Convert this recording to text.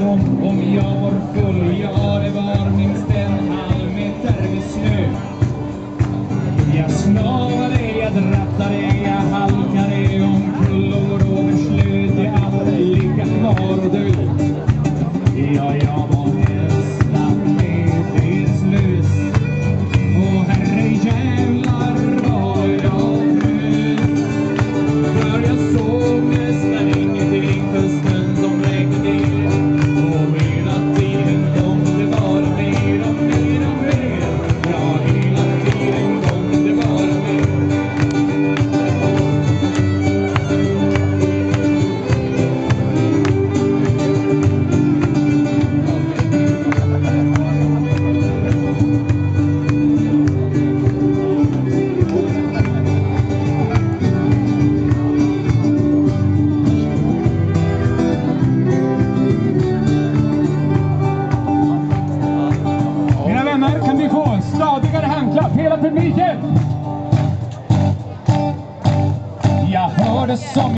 som om jag var full. Ja, det var minst en halv meter med snö. Jag snavade, jag drattade, jag halkade omkull och överslöt. Jag hade lika kvar och död. Ja, jag var nästan medvetslös. Och herrejävlar var jag frös. För jag såg nästan ingenting för snön som räckte ner. Och hela tiden kom det bara mer och mer och mer. Ja, hela tiden kom det bara mer. Kan vi få stadigare handklapp, hela publiken? Jag hörde som